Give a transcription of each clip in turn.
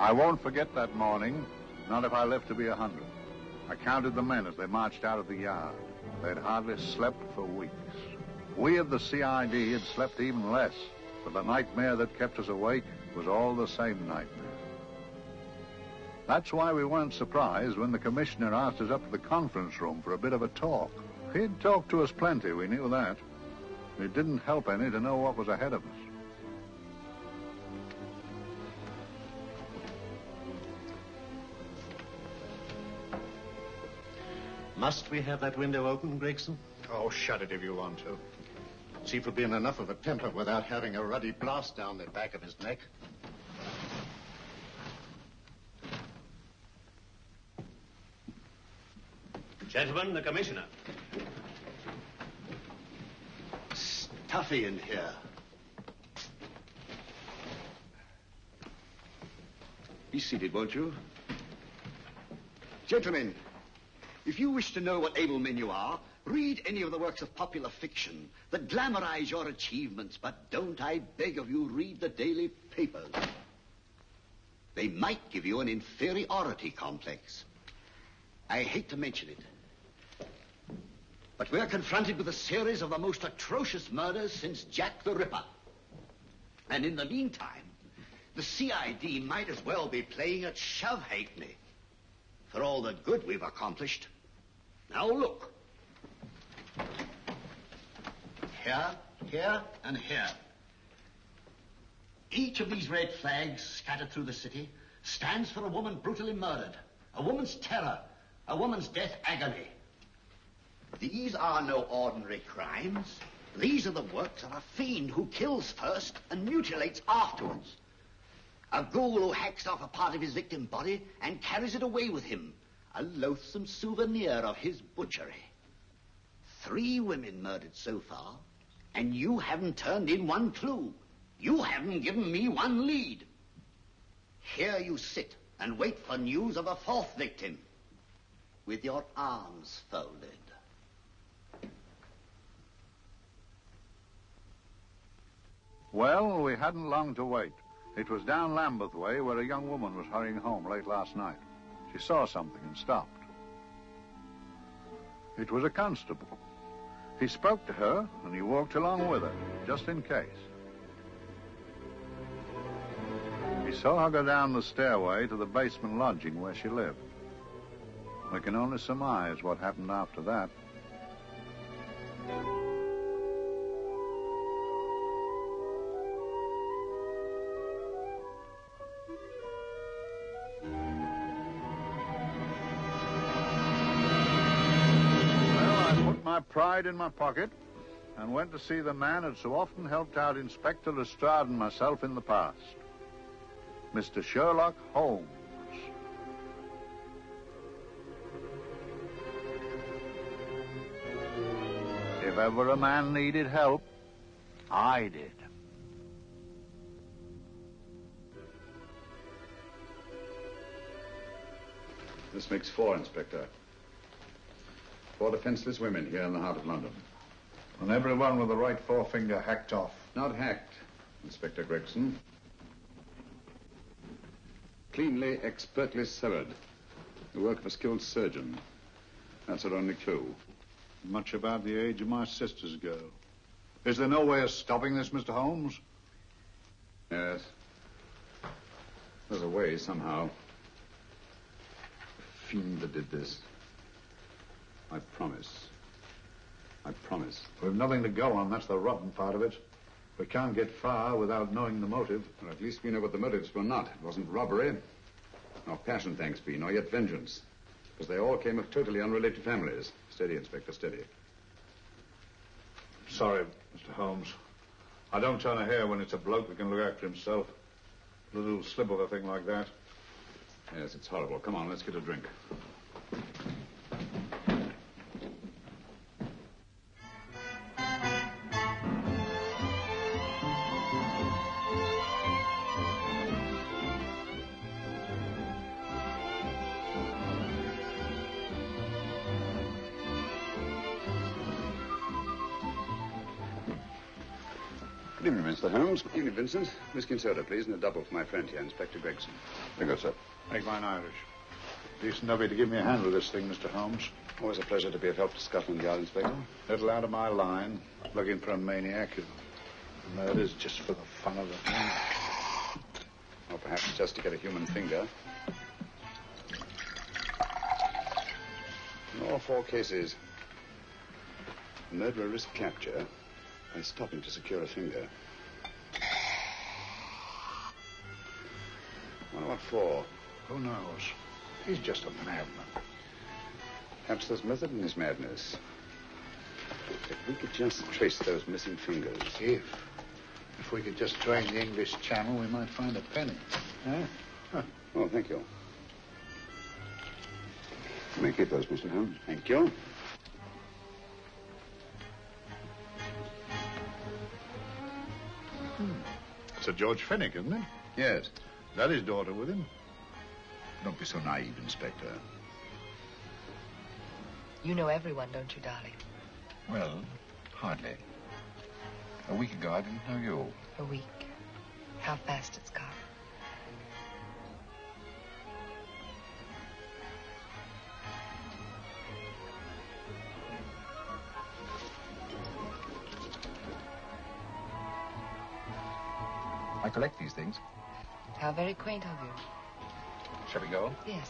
I won't forget that morning, not if I live to be 100. I counted the men as they marched out of the yard. They'd hardly slept for weeks. We of the CID had slept even less, but the nightmare that kept us awake was all the same nightmare. That's why we weren't surprised when the commissioner asked us up to the conference room for a bit of a talk. He'd talked to us plenty, we knew that. It didn't help any to know what was ahead of us. Must we have that window open, Gregson? Oh, shut it if you want to. Chief will be in enough of a temper without having a ruddy blast down the back of his neck. Gentlemen, the commissioner. Stuffy in here. Be seated, won't you? Gentlemen, if you wish to know what able men you are, read any of the works of popular fiction that glamorize your achievements, but don't, I beg of you, read the daily papers. They might give you an inferiority complex. I hate to mention it, but we're confronted with a series of the most atrocious murders since Jack the Ripper. And in the meantime, the CID might as well be playing at shove-halfpenny for all the good we've accomplished. Now look. Here, here, and here. Each of these red flags scattered through the city stands for a woman brutally murdered, a woman's terror, a woman's death agony. These are no ordinary crimes. These are the works of a fiend who kills first and mutilates afterwards. A ghoul who hacks off a part of his victim's body and carries it away with him, a loathsome souvenir of his butchery. 3 women murdered so far, and you haven't turned in one clue. You haven't given me one lead. Here you sit and wait for news of a 4th victim, with your arms folded. Well, we hadn't long to wait. It was down Lambeth Way where a young woman was hurrying home late last night. She saw something and stopped. It was a constable. He spoke to her and he walked along with her, just in case. He saw her go down the stairway to the basement lodging where she lived. We can only surmise what happened after that. Pride in my pocket and went to see the man who'd so often helped out Inspector Lestrade and myself in the past, Mr. Sherlock Holmes. If ever a man needed help, I did. This makes 4, Inspector. 4 defenseless women here in the heart of London. And everyone with the right forefinger hacked off. Not hacked, Inspector Gregson. Cleanly, expertly severed. The work of a skilled surgeon. That's our only clue. Much about the age of my sister's girl. Is there no way of stopping this, Mr. Holmes? Yes. There's a way, somehow. The fiend that did this. I promise. I promise. We've nothing to go on. That's the rotten part of it. We can't get far without knowing the motive. Well, at least we know what the motives were not. It wasn't robbery, nor passion, thanks be, nor yet vengeance. Because they all came of totally unrelated families. Steady, Inspector, steady. Sorry, Mr. Holmes. I don't turn a hair when it's a bloke that can look after himself. A little slip of a thing like that. Yes, it's horrible. Come on, let's get a drink. Good evening, Mr. Holmes. Good evening, Vincent. Whiskey and soda, please, and a double for my friend here, Inspector Gregson. Very good, sir. Make mine Irish. Decent of you to give me a hand with this thing, Mr. Holmes. Always a pleasure to be of help to Scotland Yard, Inspector. Little out of my line. Looking for a maniac who murders just for the fun of the thing. Or perhaps just to get a human finger. In all 4 cases, the murderer risked capture by stopping to secure a finger. Wonder what for? Who knows? He's just a madman. Perhaps there's method in his madness. If we could just trace those missing fingers. If we could just drain the English Channel, we might find a penny. Huh? Oh, thank you. You may keep those, Mr. Holmes. Thank you. It's a George Fenwick, isn't it? Yes. Is that his daughter with him? Don't be so naive, Inspector. You know everyone, don't you, darling? Well, hardly. A week ago, I didn't know you. A week. How fast it's gone. I collect these things. How very quaint of you. Shall we go? Yes.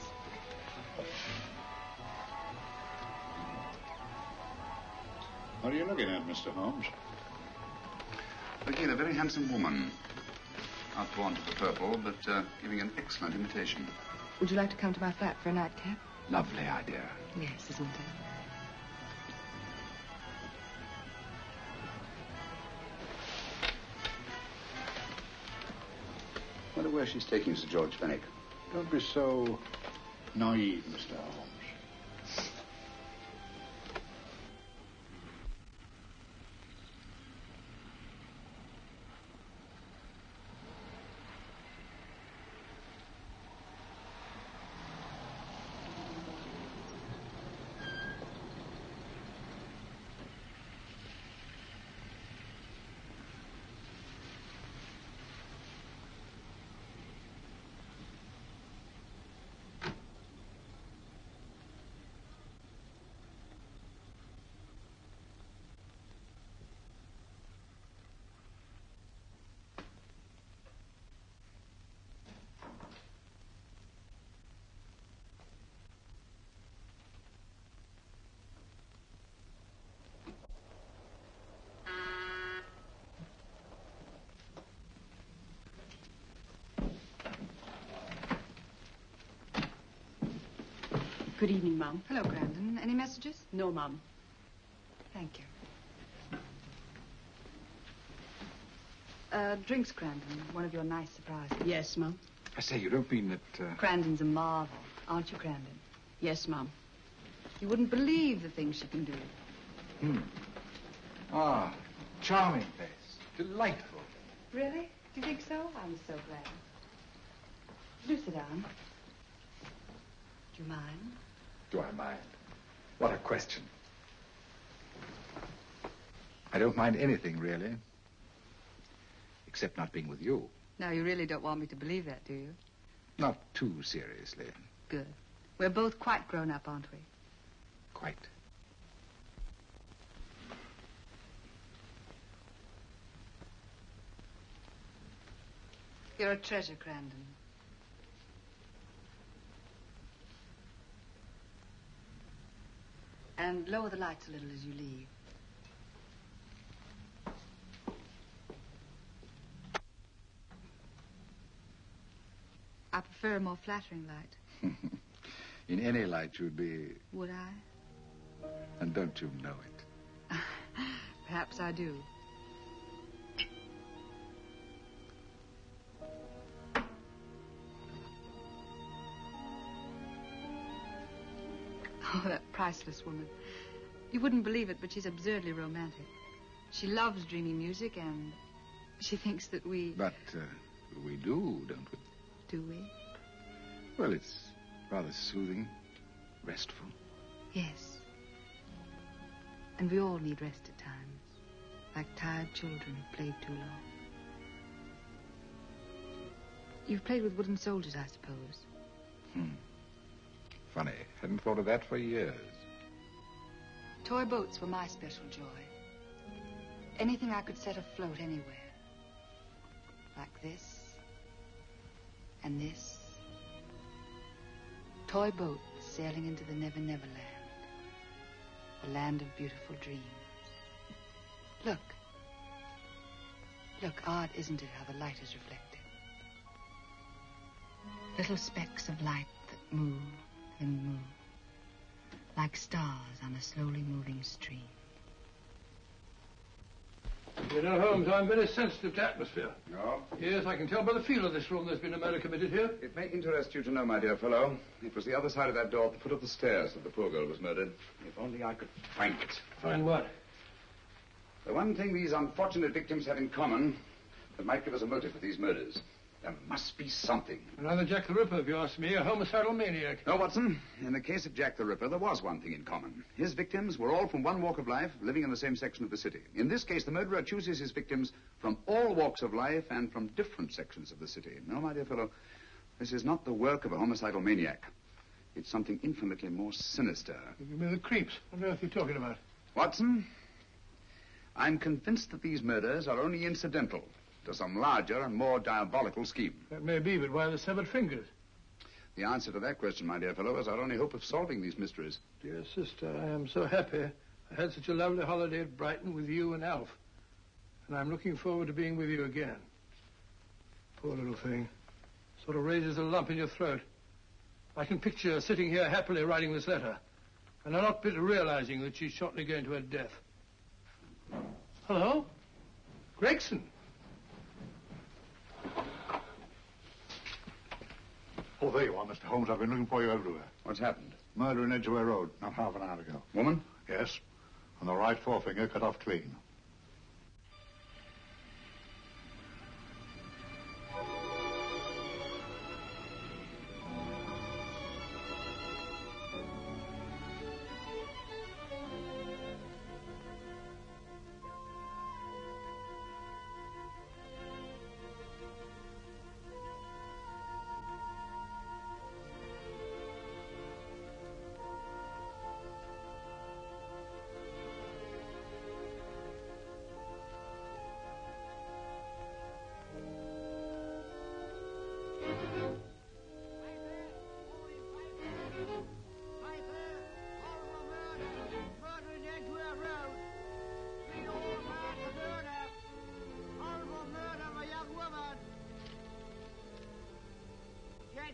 What are you looking at, Mr. Holmes? Looking at a very handsome woman. Not drawn to the purple, but giving an excellent imitation. Would you like to come to my flat for a nightcap? Lovely idea. Yes, isn't it? Wonder where she's taking Sir George Fenwick. Don't be so naive, Mr. Holmes. Good evening, Mum. Hello, Grandon. Any messages? No, Mum. Thank you. Drinks, Grandon. One of your nice surprises. Yes, Mum. I say, you don't mean that... Grandon's a marvel, aren't you, Grandon? Yes, Mum. You wouldn't believe the things she can do. Ah, charming place. Delightful. Really? Do you think so? I'm so glad. Do sit down. Do you mind? Do I mind? What a question. I don't mind anything, really. Except not being with you. Now, you really don't want me to believe that, do you? Not too seriously. Good. We're both quite grown up, aren't we? Quite. You're a treasure, Grandon. And lower the lights a little as you leave. I prefer a more flattering light. In any light, you'd be... Would I? And don't you know it? Perhaps I do. Oh, that priceless woman. You wouldn't believe it, but she's absurdly romantic. She loves dreamy music, and she thinks that we... But we do, don't we? Do we? Well, it's rather soothing, restful. Yes. And we all need rest at times. like tired children who've played too long. You've played with wooden soldiers, I suppose. Funny. Hadn't thought of that for years. Toy boats were my special joy. Anything I could set afloat anywhere. Like this. And this. Toy boats sailing into the Never Never Land. The land of beautiful dreams. Look. Look, odd, isn't it, how the light is reflected? Little specks of light that move and move. Like stars on a slowly moving stream. You know, Holmes, I'm very sensitive to atmosphere. No? Yes, I can tell by the feel of this room there's been a murder committed here. It may interest you to know, my dear fellow, it was the other side of that door at the foot of the stairs that the poor girl was murdered. If only I could find it. Find what? The one thing these unfortunate victims have in common that might give us a motive for these murders. There must be something. Another Jack the Ripper, if you ask me, a homicidal maniac. No, Watson. In the case of Jack the Ripper, there was one thing in common. His victims were all from one walk of life, living in the same section of the city. In this case, the murderer chooses his victims from all walks of life and from different sections of the city. No, my dear fellow, this is not the work of a homicidal maniac. It's something infinitely more sinister. You mean the creeps? What on earth are you talking about? Watson, I'm convinced that these murders are only incidental to some larger and more diabolical scheme. That may be, but why the severed fingers? The answer to that question, my dear fellow, is our only hope of solving these mysteries. Dear sister, I am so happy. I had such a lovely holiday at Brighton with you and Alf. And I'm looking forward to being with you again. Poor little thing. Sort of raises a lump in your throat. I can picture her sitting here happily writing this letter. And I'm not bit realizing that she's shortly going to her death. Hello? Gregson. Oh, there you are, Mr. Holmes. I've been looking for you everywhere. What's happened? Murder in Edgware Road, not half an hour ago. Woman? Yes. And the right forefinger cut off clean.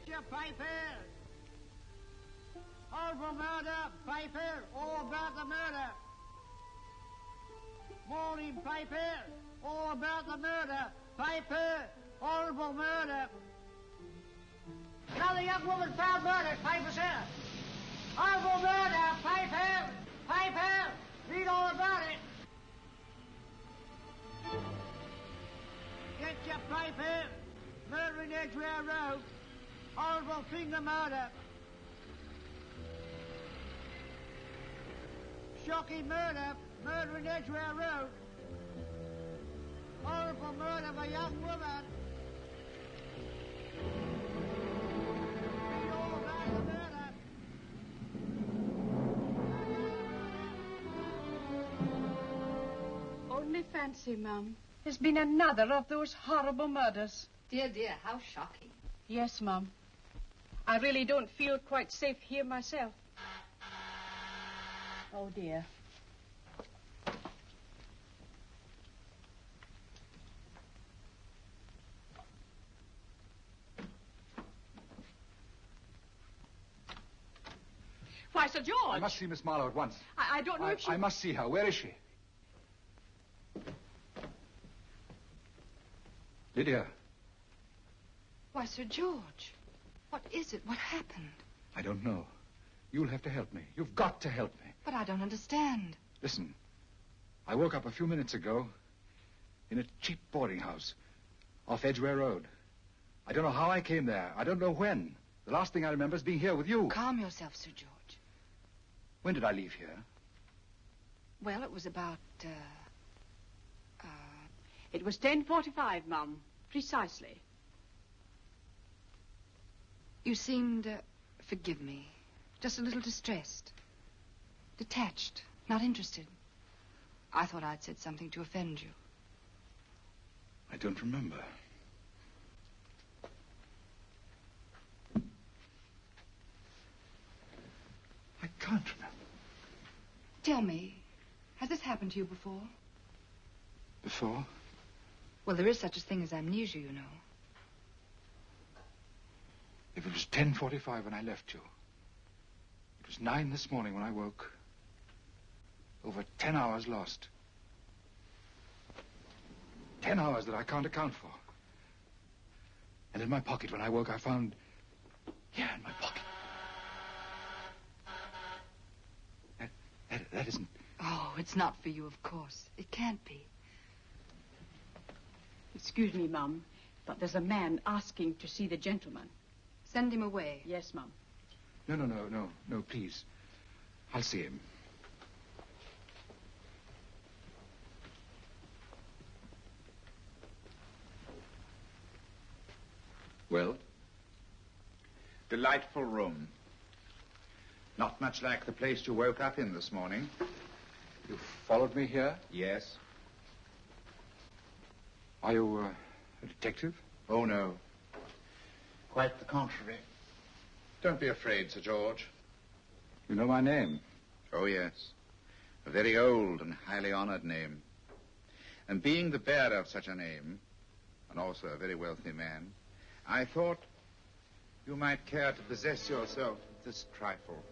Your papers. Horrible murder, paper, all about the murder. Morning paper, all about the murder, paper, horrible murder. Another young woman found murdered, paper, sir. Horrible murder, paper, paper, read all about it. Get your paper, murder in Edgware Road. Horrible finger murder. Shocking murder. Murder in Edgware Road. Horrible murder of a young woman. Read all about the murder. Only fancy, Mum. There's been another of those horrible murders. Dear, dear, how shocking. Yes, Mum. I really don't feel quite safe here myself. Oh, dear. Why, Sir George! I must see Miss Marlowe at once. I don't know if she... I must see her. Where is she? Lydia. Why, Sir George, what is it? What happened? I don't know. You'll have to help me. You've got to help me. But I don't understand. Listen, I woke up a few minutes ago in a cheap boarding house off Edgware Road. I don't know how I came there. I don't know when. The last thing I remember is being here with you. Calm yourself, Sir George. When did I leave here? Well, it was about It was 10:45, Mum. Precisely. You seemed, forgive me, just a little distressed. Detached, not interested. I thought I'd said something to offend you. I don't remember. I can't remember. Tell me, has this happened to you before? Before? Well, there is such a thing as amnesia, you know. If it was 10:45 when I left you, it was 9 this morning when I woke. Over 10 hours lost. 10 hours that I can't account for. And in my pocket when I woke, I found... Here in my pocket. That isn't... Oh, it's not for you, of course. It can't be. Excuse me, Mum, but there's a man asking to see the gentleman. Send him away. Yes, Mum. No, please. I'll see him. Well? Delightful room. Not much like the place you woke up in this morning. You followed me here? Yes. Are you a detective? Oh, no. Quite the contrary. Don't be afraid, Sir George. You know my name? Oh, yes. A very old and highly honored name. And being the bearer of such a name, and also a very wealthy man, I thought you might care to possess yourself of this trifle.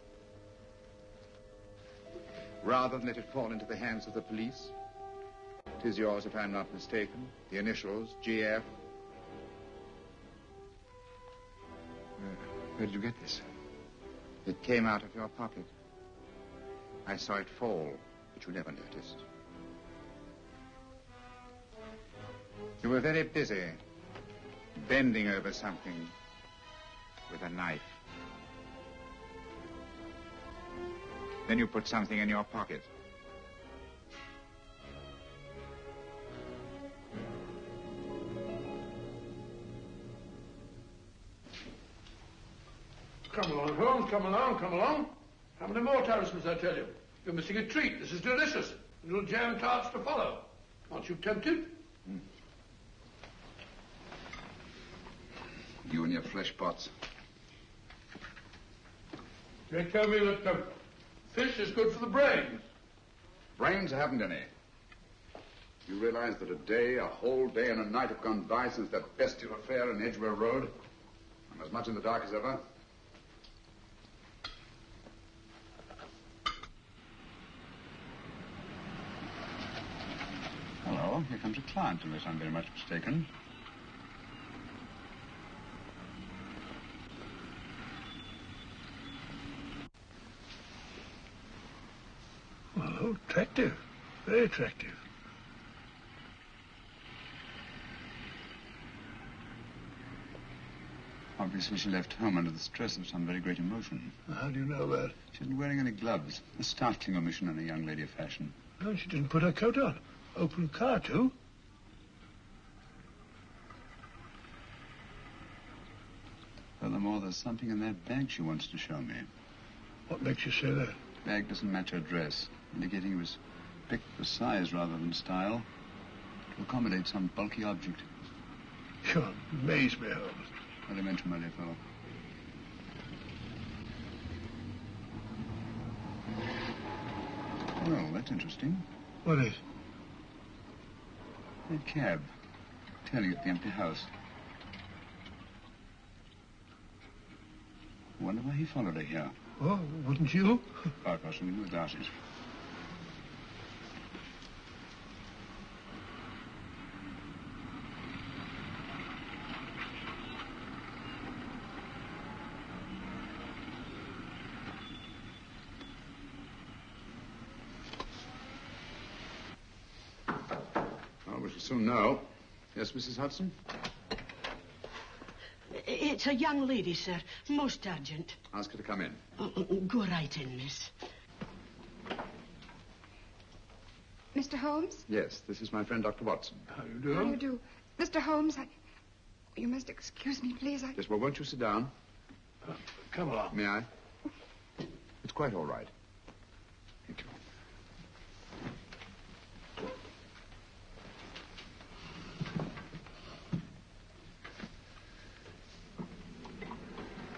Rather than let it fall into the hands of the police. It is yours, if I'm not mistaken. The initials, GF. Where did you get this? It came out of your pocket. I saw it fall, but you never noticed. You were very busy, bending over something with a knife. Then you put something in your pocket. Come along, Holmes, come along, come along. How many more talismans, I tell you? You're missing a treat. This is delicious. Little jam tarts to follow. Aren't you tempted? You and your flesh pots. They tell me that fish is good for the brains. Brains haven't any. You realize that a whole day and a night have gone by since that bestial affair in Edgware Road? I'm as much in the dark as ever. Hello, here comes a client, unless I'm very much mistaken. Well, attractive. Very attractive. Obviously, she left home under the stress of some very great emotion. How do you know that? She wasn't wearing any gloves. A startling omission in a young lady of fashion. No, she didn't put her coat on. Open car, too. Furthermore, there's something in that bag she wants to show me. What makes you say that? The bag doesn't match her dress, indicating it was picked for size rather than style, to accommodate some bulky object. You amaze me, Holmes. Not to mention, my dear fellow. Well, that's interesting. What is? That cab, tailing at the empty house. I wonder why he followed her here. Oh, wouldn't you? Quite possibly with glasses. Well, we shall soon know. Yes, Mrs. Hudson? It's a young lady, sir. Most urgent. Ask her to come in. Go right in, miss. Mr. Holmes? Yes, this is my friend, Dr. Watson. How do you do? How do you do? Mr. Holmes, you must excuse me, please. Yes, well, won't you sit down? Come along. May I? It's quite all right. Thank you.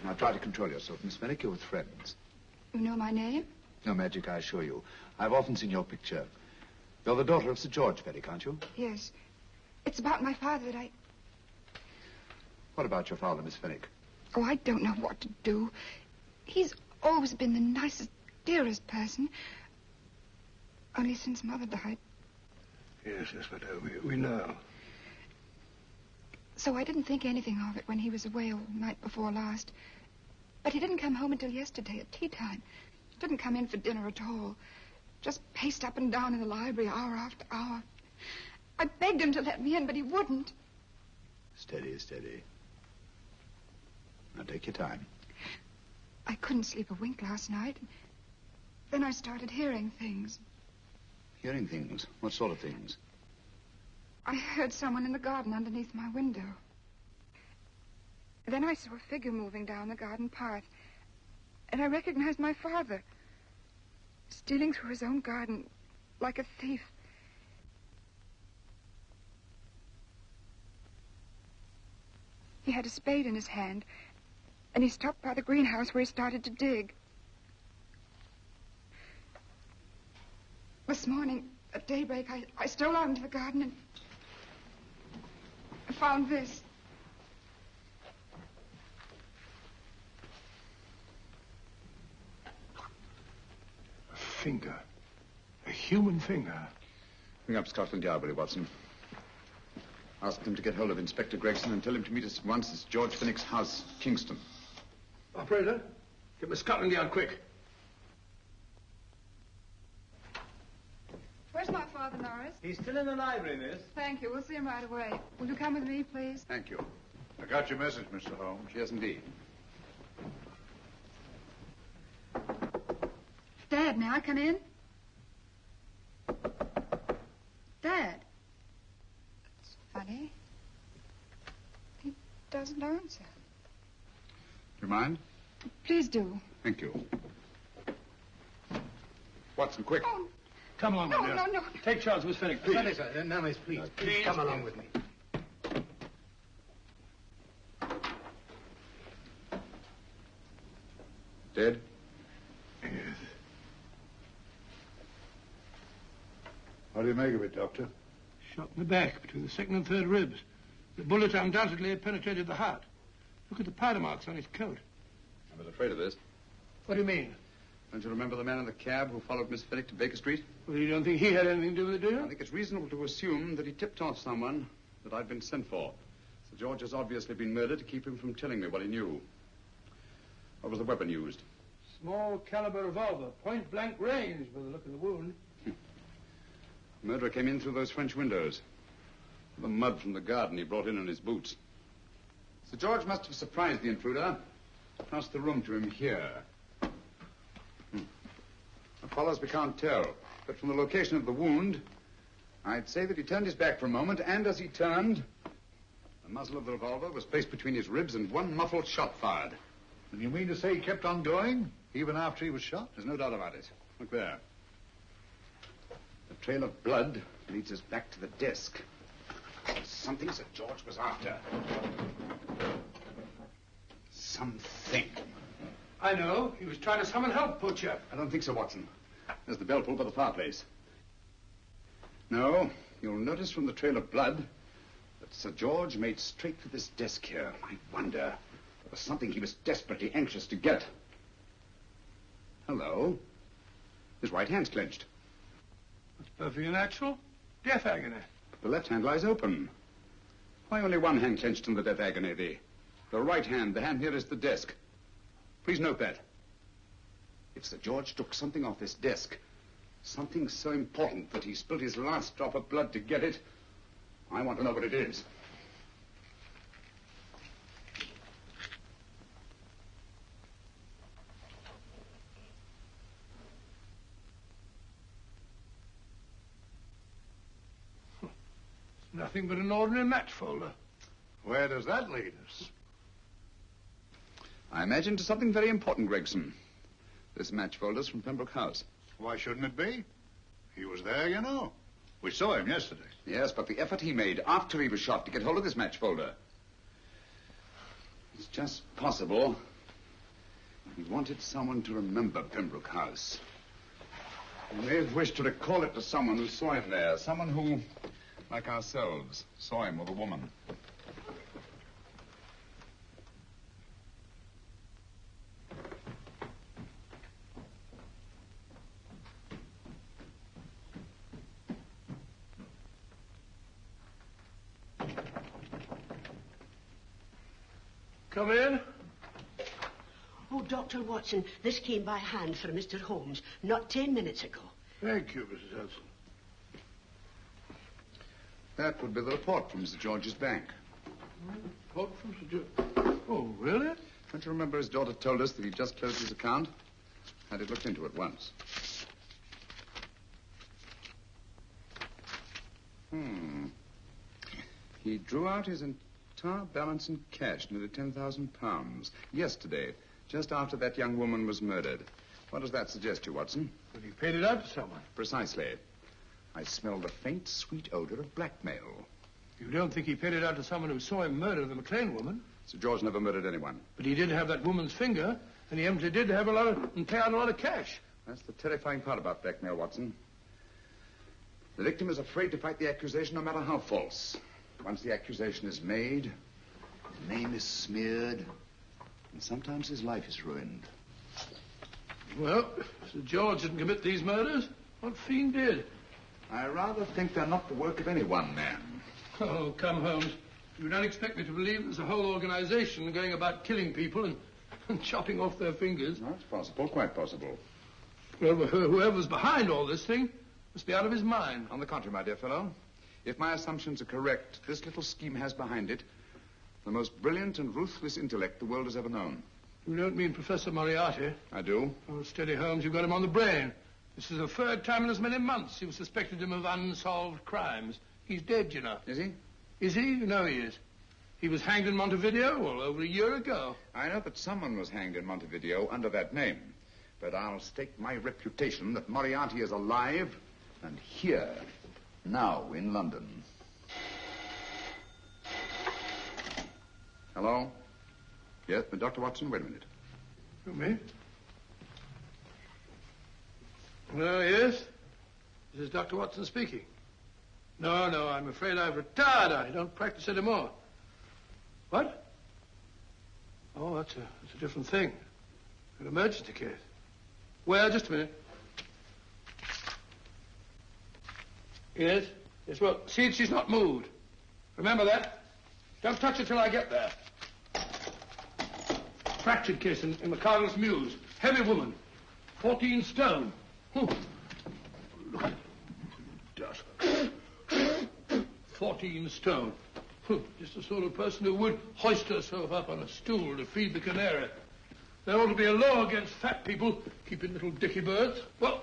Now, try to control yourself, Miss Fenwick. You're with friends. You know my name? No magic, I assure you. I've often seen your picture. You're the daughter of Sir George Fenwick, aren't you? Yes. It's about my father that I... What about your father, Miss Fenwick? Oh, I don't know what to do. He's always been the nicest, dearest person. Only since Mother died. Yes, but we know. So I didn't think anything of it when he was away all night before last. But he didn't come home until yesterday at tea time. He didn't come in for dinner at all. Just paced up and down in the library hour after hour. I begged him to let me in, but he wouldn't. Steady, steady. Now take your time. I couldn't sleep a wink last night. Then I started hearing things. Hearing things? What sort of things? I heard someone in the garden underneath my window. Then I saw a figure moving down the garden path. And I recognized my father. Stealing through his own garden like a thief. He had a spade in his hand. And he stopped by the greenhouse where he started to dig. This morning, at daybreak, I stole out into the garden and found this. A finger. A human finger. Ring up Scotland Yard, Watson. Ask them to get hold of Inspector Gregson and tell him to meet us at once at George Fenwick's house, Kingston. Operator, get me Scotland Yard quick. Where's my father, Norris? He's still in the library, miss. Thank you. We'll see him right away. Will you come with me, please? Thank you. I got your message, Mr. Holmes. Yes, indeed. Dad, may I come in? Dad. It's funny. He doesn't answer. Do you mind? Please do. Thank you. Watson, quick. Oh, Come along, no, my dear. no, no. Take charge, Miss Fenwick, please. Sorry, sir. No, miss, please. Please come along with me. Dead? Yes. What do you make of it, Doctor? Shot in the back, between the second and third ribs. The bullet undoubtedly had penetrated the heart. Look at the powder marks on his coat. I was afraid of this. What do you mean? Don't you remember the man in the cab who followed Miss Fenwick to Baker Street? Well, you don't think he had anything to do with it, do you? I think it's reasonable to assume that he tipped off someone that I'd been sent for. Sir George has obviously been murdered to keep him from telling me what he knew. What was the weapon used? Small caliber revolver, point blank range by the look of the wound. The murderer came in through those French windows. The mud from the garden he brought in on his boots. Sir George must have surprised the intruder. Passed the room to him here. What follows we can't tell. But from the location of the wound, I'd say that he turned his back for a moment, and as he turned, the muzzle of the revolver was placed between his ribs and one muffled shot fired. And you mean to say he kept on going, even after he was shot? There's no doubt about it. Look there. The trail of blood leads us back to the desk. Something Sir George was after. Something. I know. He was trying to summon help, poor chap. I don't think so, Watson. There's the bell pull by the fireplace. No, you'll notice from the trail of blood that Sir George made straight for this desk here. I wonder. There was something he was desperately anxious to get. Hello. His right hand's clenched. That's perfectly natural. Death agony. But the left hand lies open. Why only one hand clenched in the death agony? The right hand, the hand nearest the desk. Please note that. If Sir George took something off this desk, something so important that he spilled his last drop of blood to get it, I want to know what it is. nothing but an ordinary match folder. Where does that lead us? I imagine to something very important, Gregson. This match folder's from Pembroke House. Why shouldn't it be? He was there, you know. We saw him yesterday. Yes, but the effort he made after he was shot to get hold of this match folder. It's just possible he wanted someone to remember Pembroke House. He may have wished to recall it to someone who saw him there. Someone who, like ourselves, saw him with a woman. Come in. Oh, Dr. Watson, this came by hand for Mr. Holmes not 10 minutes ago. Thank you, Mrs. Hudson. That would be the report from Sir George's bank. Report from Sir George? Oh, really? Don't you remember his daughter told us that he'd just closed his account? Had it looked into at once. He drew out his entire balance in cash, nearly £10,000, yesterday, just after that young woman was murdered. What does that suggest to you, Watson? That he paid it out to someone. Precisely. I smelled a faint, sweet odor of blackmail. You don't think he paid it out to someone who saw him murder the McLean woman? Sir George never murdered anyone. But he did have that woman's finger, and he empty did have and pay out a lot of cash. That's the terrifying part about blackmail, Watson. The victim is afraid to fight the accusation, no matter how false. Once the accusation is made, his name is smeared, and sometimes his life is ruined. Well, Sir George didn't commit these murders. What fiend did? I rather think they're not the work of any one man. Oh, come, Holmes. You don't expect me to believe there's a whole organization going about killing people and chopping off their fingers? No, it's possible, quite possible. Well, whoever's behind all this thing must be out of his mind. On the contrary, my dear fellow, if my assumptions are correct, this little scheme has behind it the most brilliant and ruthless intellect the world has ever known. You don't mean Professor Moriarty? I do. Oh, steady, Holmes. You've got him on the brain. This is the third time in as many months you've suspected him of unsolved crimes. He's dead, you know. Is he? Is he? You know he is. He was hanged in Montevideo, well, over a year ago. I know that someone was hanged in Montevideo under that name. But I'll stake my reputation that Moriarty is alive and here, now in London. Hello? Yes, but Dr. Watson, wait a minute. You me? Well, yes. This is Dr. Watson speaking. No, I'm afraid I've retired. I don't practice anymore. What? Oh, that's a different thing. An emergency case. Well, just a minute. Yes, well, see, she's not moved. Remember that? Don't touch her till I get there. Fractured case in the Cardinal's Mews. Heavy woman. 14 stone. Look at dust. 14 stone. Just the sort of person who would hoist herself up on a stool to feed the canary. There ought to be a law against fat people keeping little dicky birds. Well,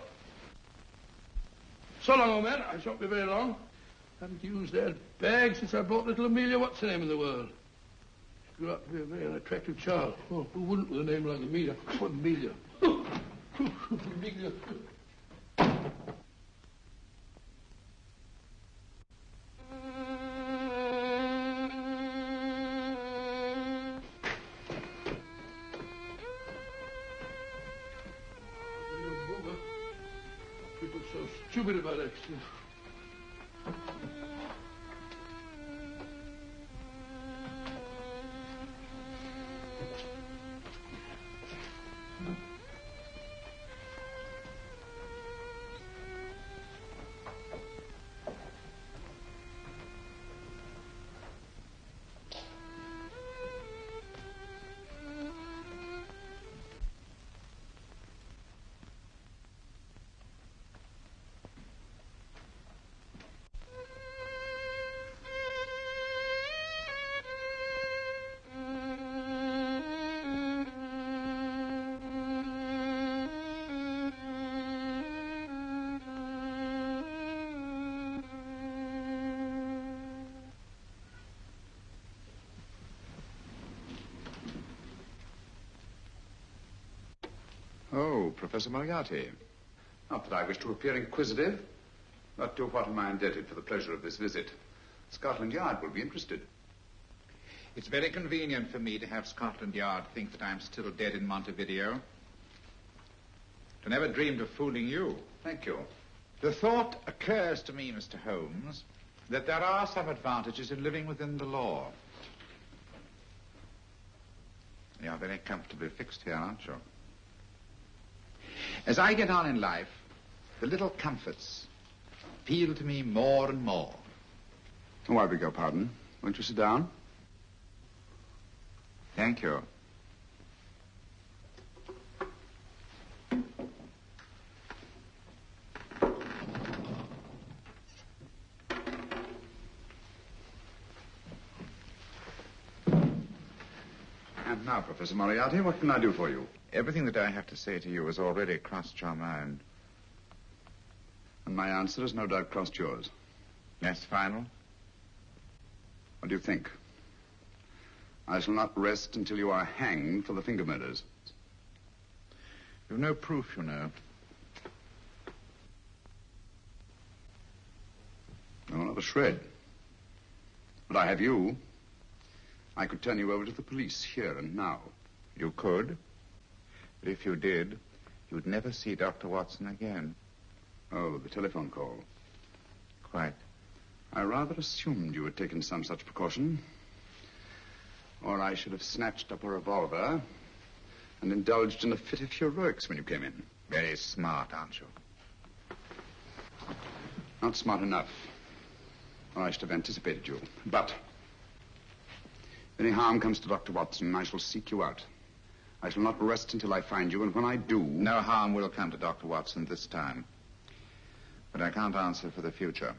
so long, old man. I shan't be very long. Haven't used that bag since I bought little Amelia. What's her name in the world? She grew up to be a very unattractive child. Oh, who wouldn't with a name like Amelia? Oh, Amelia. Amelia. People so stupid about accidents. Oh, Professor Moriarty. Not that I wish to appear inquisitive, but to what am I indebted for the pleasure of this visit? Scotland Yard will be interested. It's very convenient for me to have Scotland Yard think that I'm still dead in Montevideo. I never dreamed of fooling you. Thank you. The thought occurs to me, Mr. Holmes, that there are some advantages in living within the law. You're very comfortably fixed here, aren't you? As I get on in life, the little comforts appeal to me more and more. Oh, I beg your pardon. Won't you sit down? Thank you. And now, Professor Moriarty, what can I do for you? Everything that I have to say to you has already crossed your mind. And my answer has no doubt crossed yours. Yes, final? What do you think? I shall not rest until you are hanged for the finger murders. You've no proof, you know. No, not a shred. But I have you. I could turn you over to the police here and now. You could. But if you did, you'd never see Dr. Watson again. Oh, the telephone call. Quite. I rather assumed you had taken some such precaution. Or I should have snatched up a revolver and indulged in a fit of heroics when you came in. Very smart, aren't you? Not smart enough. Or I should have anticipated you. But if any harm comes to Dr. Watson, I shall seek you out. I shall not rest until I find you, and when I do... No harm will come to Dr. Watson this time. But I can't answer for the future.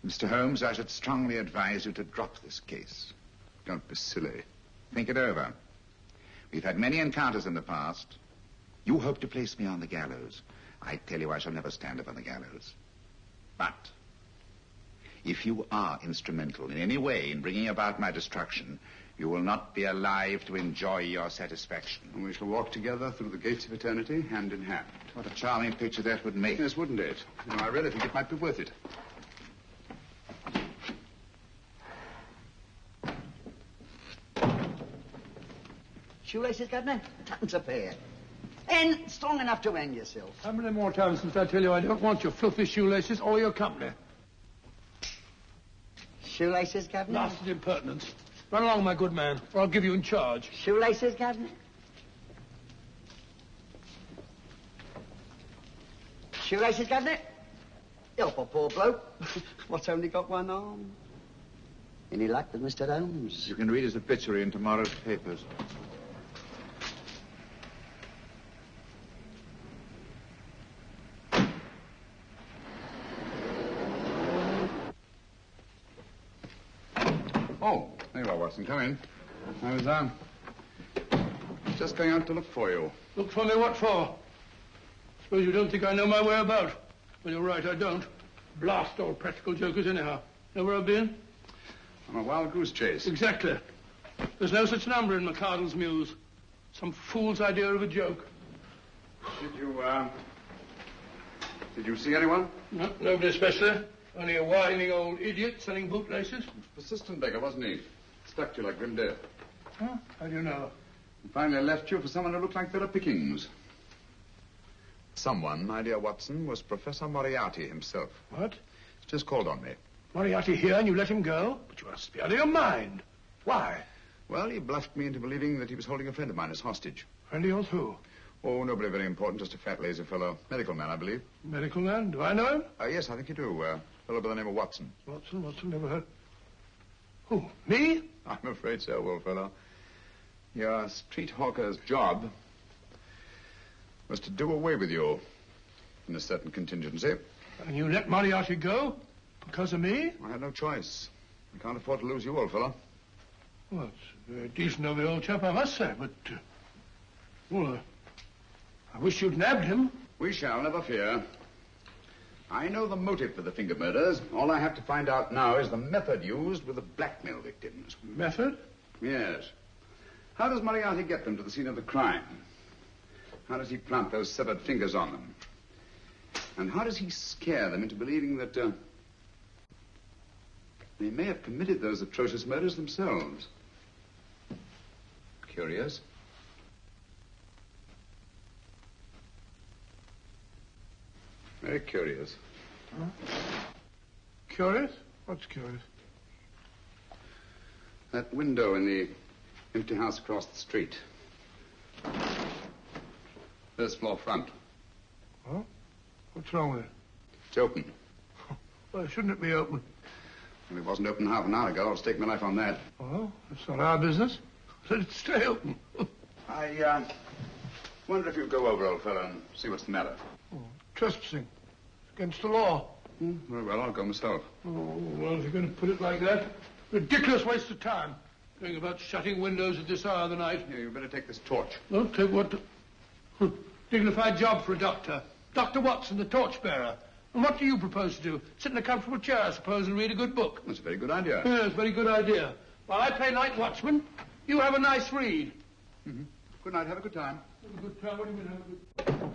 Mr. Holmes, I should strongly advise you to drop this case. Don't be silly. Think it over. We've had many encounters in the past. You hope to place me on the gallows. I tell you I shall never stand up on the gallows. But if you are instrumental in any way in bringing about my destruction, you will not be alive to enjoy your satisfaction. And we shall walk together through the gates of eternity, hand in hand. What a charming picture that would make. Yes, wouldn't it? You know, I really think it might be worth it. Shoelaces, Governor? Tuppence a pair. And strong enough to hang yourself. How many more times must I tell you I don't want your filthy shoelaces or your company? Shoelaces, Governor? Blasted impertinence. Run along, my good man, or I'll give you in charge. Shoelaces, Governor? Shoelaces, Governor? Help a poor bloke. What's only got one arm? Any luck with Mr. Holmes? You can read his obituary in tomorrow's papers. Oh, there you are, Watson. Come in. I was, just going out to look for you. Look for me what for? Suppose you don't think I know my way about. Well, you're right, I don't. Blast all practical jokers anyhow. Know where I've been? On a wild goose chase. Exactly. There's no such number in McCardle's Muse. Some fool's idea of a joke. Did you see anyone? No, nobody especially. Only a whining old idiot selling bootlaces. Persistent beggar, wasn't he? Stuck to you like grim death. Huh? How do you know? And finally left you for someone who looked like Vera Pickings. Someone, my dear Watson, was Professor Moriarty himself. What? He's just called on me. Moriarty here and you let him go? But you must be out of your mind. Why? Well, he bluffed me into believing that he was holding a friend of mine as hostage. Friend of yours who? Oh, nobody very important, just a fat, lazy fellow. Medical man, I believe. Medical man? Do I know him? Yes, I think you do. Fellow by the name of Watson. Watson, never heard. Who, me? I'm afraid so, old fellow. Your street hawker's job was to do away with you in a certain contingency. And you let Moriarty go? Because of me? I had no choice. I can't afford to lose you, old fellow. Well, it's very decent of the old chap, I must say, but... I wish you'd nabbed him. We shall, never fear. I know the motive for the finger murders. All I have to find out now is the method used with the blackmail victims. Method? Yes. How does Moriarty get them to the scene of the crime? How does he plant those severed fingers on them? And how does he scare them into believing that they may have committed those atrocious murders themselves? Curious. Very curious. Huh? Curious? What's curious? That window in the empty house across the street. First floor front. Oh? What's wrong with it? It's open. Why shouldn't it be open? Well, it wasn't open half an hour ago. I'll stake my life on that. Oh, that's not our business. Let it stay open. I wonder if you'd go over, old fellow, and see what's the matter. Oh, trespassing. Against the law. Very well, I'll go myself. Oh, well, if you're going to put it like that, ridiculous waste of time. Going about shutting windows at this hour of the night. Yeah, you better take this torch. Well, take what? Dignified job for a doctor. Dr. Watson, the torchbearer. And what do you propose to do? Sit in a comfortable chair, I suppose, and read a good book? That's a very good idea. Yes, a very good idea. While I play night watchman, you have a nice read. Mm-hmm. Good night. Have a good time. Have a good time? What do you mean, have a good...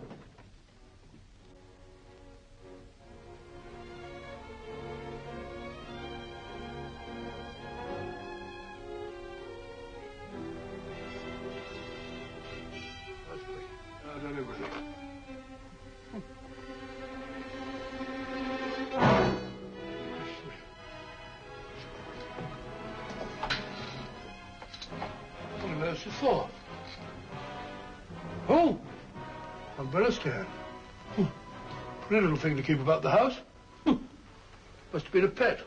For? Oh, umbrella stand. Pretty little thing to keep about the house. Must have been a pet.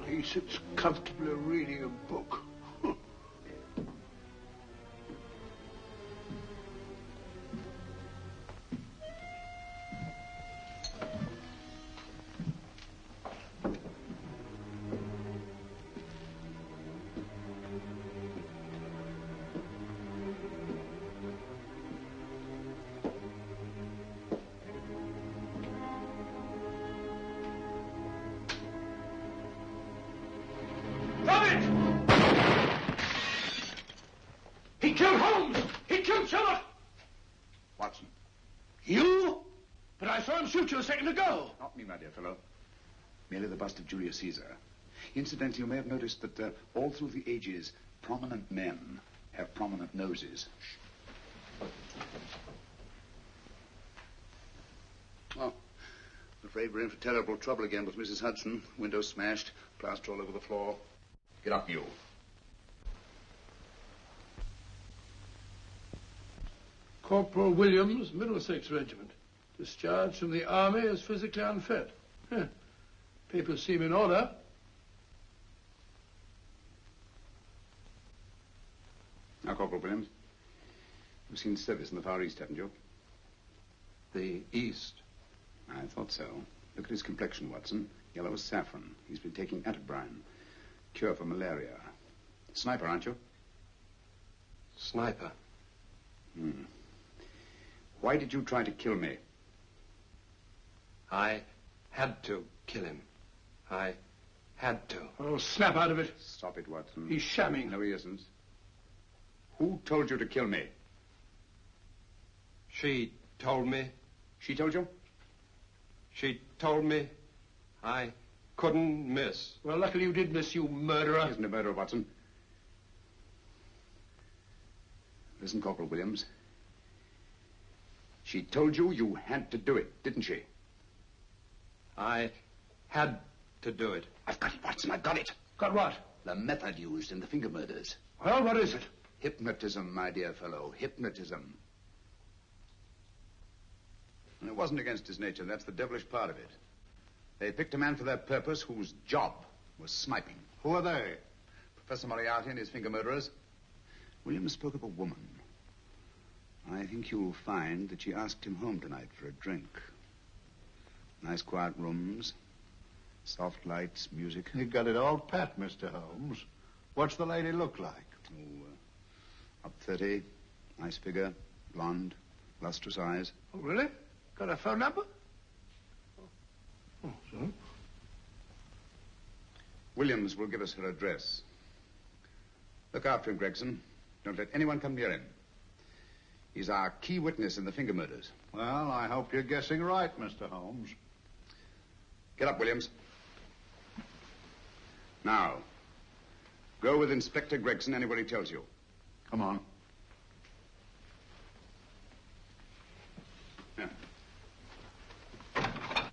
He sits comfortably reading a book. He killed Holmes! He killed Sherlock! Watson. You? But I saw him shoot you a second ago. Not me, my dear fellow. Merely the bust of Julius Caesar. Incidentally, you may have noticed that all through the ages, prominent men have prominent noses. Oh, I'm afraid we're in for terrible trouble again with Mrs. Hudson. Window smashed, plaster all over the floor. Get up, you. Corporal Williams, Middlesex Regiment. Discharged from the army as physically unfit. Papers seem in order. Now, Corporal Williams, you've seen service in the Far East, haven't you? The East? I thought so. Look at his complexion, Watson. Yellow as saffron. He's been taking atabrine. Cure for malaria. Sniper, aren't you? Sniper? Why did you try to kill me? I had to kill him. I had to. Oh, snap out of it. Stop it, Watson. He's shamming. No, he isn't. Who told you to kill me? She told me. She told you? She told me I couldn't miss. Well, luckily you did miss, you murderer. He isn't a murderer, Watson. Listen, Corporal Williams. She told you you had to do it, didn't she? I had to do it. I've got it, Watson. I've got it. Got what? The method used in the finger murders. Well, what is it? Hypnotism, my dear fellow. Hypnotism. And it wasn't against his nature. That's the devilish part of it. They picked a man for their purpose whose job was sniping. Who are they? Professor Moriarty and his finger murderers. Williams spoke of a woman. I think you'll find that she asked him home tonight for a drink. Nice quiet rooms, soft lights, music. You got it all pat, Mr. Holmes. What's the lady look like? Oh, up 30, nice figure, blonde, lustrous eyes. Oh, really? Got a phone number? Oh, so? Williams will give us her address. Look after him, Gregson. Don't let anyone come near him. He's our key witness in the finger murders. Well, I hope you're guessing right, Mr. Holmes. Get up, Williams. Now, go with Inspector Gregson anywhere he tells you. Come on. Yeah.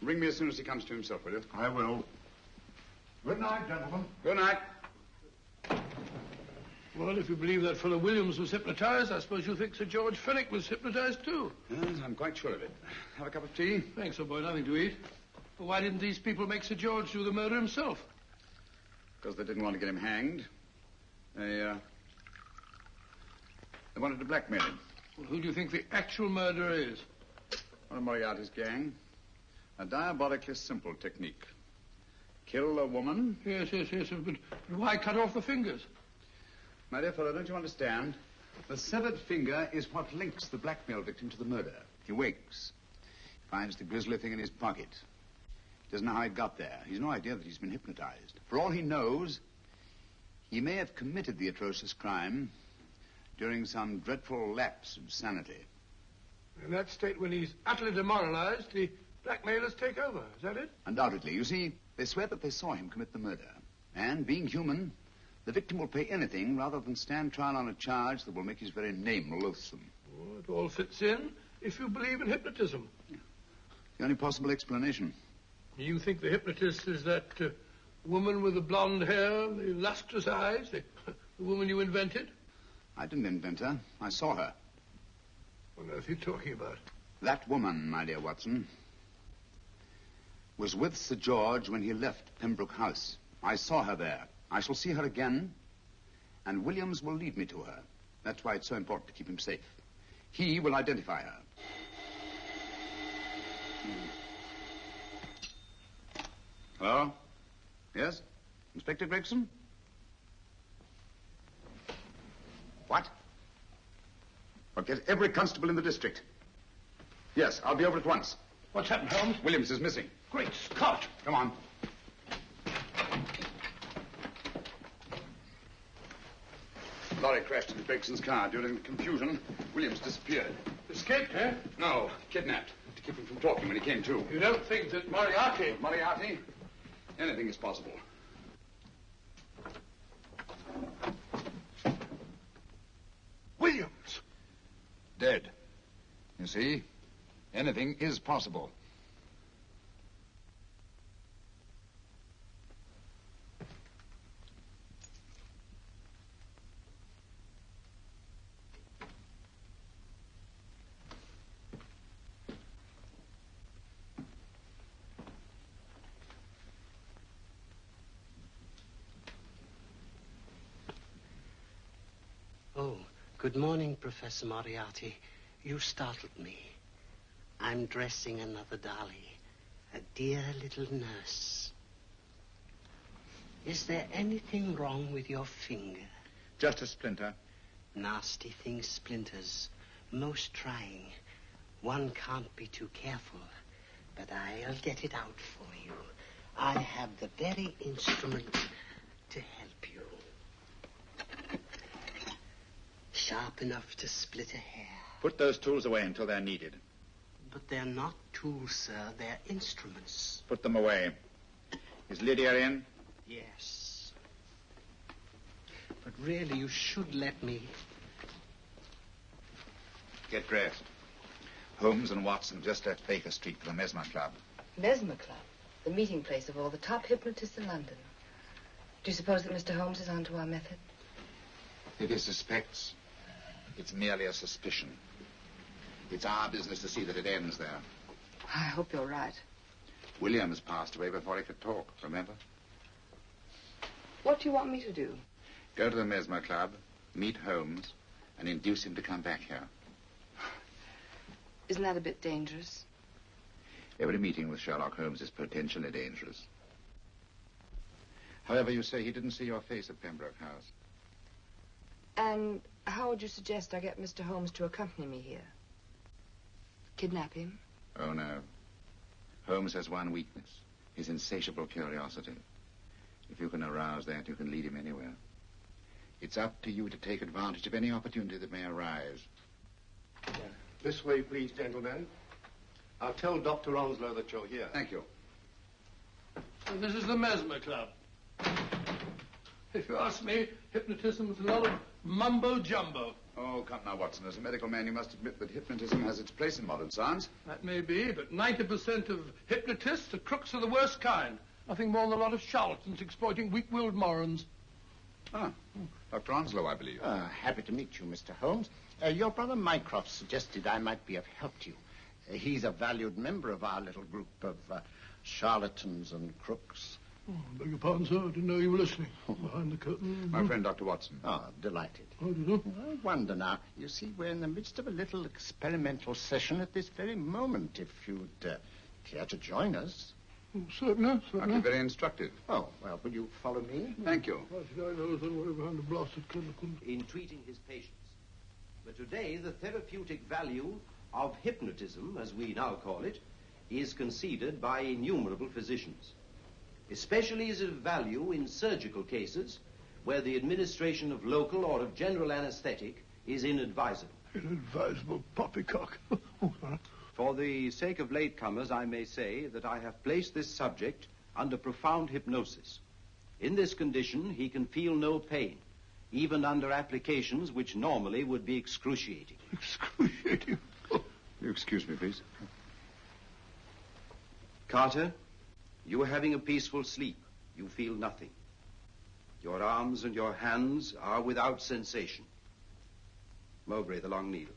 Ring me as soon as he comes to himself, will you? I will. Good night, gentlemen. Good night. Well, if you believe that fellow Williams was hypnotized, I suppose you think Sir George Fenwick was hypnotized, too. Yes, I'm quite sure of it. Have a cup of tea? Thanks, old boy. Nothing to eat. But why didn't these people make Sir George do the murder himself? Because they didn't want to get him hanged. They wanted to blackmail him. Well, who do you think the actual murderer is? One of Moriarty's gang. A diabolically simple technique. Kill a woman. Yes. But why cut off the fingers? My dear fellow, don't you understand? The severed finger is what links the blackmail victim to the murder. He wakes, finds the grisly thing in his pocket. He doesn't know how it got there. He's no idea that he's been hypnotized. For all he knows, he may have committed the atrocious crime during some dreadful lapse of sanity. In that state, when he's utterly demoralized, the blackmailers take over. Is that it? Undoubtedly. You see, they swear that they saw him commit the murder. And, being human, the victim will pay anything rather than stand trial on a charge that will make his very name loathsome. Oh, it all fits in if you believe in hypnotism. Yeah. The only possible explanation. You think the hypnotist is that woman with the blonde hair, the lustrous eyes, the woman you invented? I didn't invent her. I saw her. What on earth are you talking about? That woman, my dear Watson, was with Sir George when he left Pembroke House. I saw her there. I shall see her again, and Williams will lead me to her. That's why it's so important to keep him safe. He will identify her. Hello? Yes? Inspector Gregson? What? Well, get every constable in the district. Yes, I'll be over at once. What's happened, Holmes? Williams is missing. Great Scott! Come on. Lorry crashed into Gregson's car. During the confusion, Williams disappeared. Escaped, eh? No, kidnapped. To keep him from talking when he came to. You don't think that Moriarty... Moriarty? Anything is possible. Williams! Dead. You see? Anything is possible. Oh, good morning, Professor Moriarty. You startled me. I'm dressing another dolly, a dear little nurse. Is there anything wrong with your finger? Just a splinter. Nasty thing, splinters. Most trying. One can't be too careful, but I'll get it out for you. I have the very instrument to help you. Sharp enough to split a hair. Put those tools away until they're needed. But they're not tools, sir. They're instruments. Put them away. Is Lydia in? Yes. But really, you should let me. Get dressed. Holmes and Watson just left Baker Street for the Mesmer Club. Mesmer Club? The meeting place of all the top hypnotists in London. Do you suppose that Mr. Holmes is onto our method? If he suspects, it's merely a suspicion. It's our business to see that it ends there. I hope you're right. Williams passed away before he could talk, remember? What do you want me to do? Go to the Mesmer Club, meet Holmes, and induce him to come back here. Isn't that a bit dangerous? Every meeting with Sherlock Holmes is potentially dangerous. However, you say he didn't see your face at Pembroke House. And how would you suggest I get Mr. Holmes to accompany me here? Kidnap him? Oh, no. Holmes has one weakness, his insatiable curiosity. If you can arouse that, you can lead him anywhere. It's up to you to take advantage of any opportunity that may arise. This way, please, gentlemen. I'll tell Dr. Onslow that you're here. Thank you. And this is the Mesmer Club. If you ask me, hypnotism is a lot of mumbo-jumbo. Oh, come now, Watson. As a medical man, you must admit that hypnotism has its place in modern science. That may be, but 90% of hypnotists are crooks of the worst kind. Nothing more than a lot of charlatans exploiting weak-willed morons. Ah, Dr. Onslow, I believe. Happy to meet you, Mr. Holmes. Your brother Mycroft suggested I might be of help to you. He's a valued member of our little group of charlatans and crooks. Oh, beg your pardon, sir. I didn't know you were listening. Behind the curtain. My friend, Dr. Watson. Oh, delighted. How do you do? I wonder now. You see, we're in the midst of a little experimental session at this very moment. If you'd care to join us. Oh, certainly, certainly. That'd be very instructive. Oh, well, will you follow me? Thank you. In treating his patients. But today, the therapeutic value of hypnotism, as we now call it, is conceded by innumerable physicians. Especially is of value in surgical cases where the administration of local or of general anesthetic is inadvisable. Inadvisable poppycock. For the sake of latecomers, I may say that I have placed this subject under profound hypnosis. In this condition, he can feel no pain, even under applications which normally would be excruciating. Excruciating? You excuse me, please. Carter, you are having a peaceful sleep. You feel nothing. Your arms and your hands are without sensation. Mowbray, the long needle.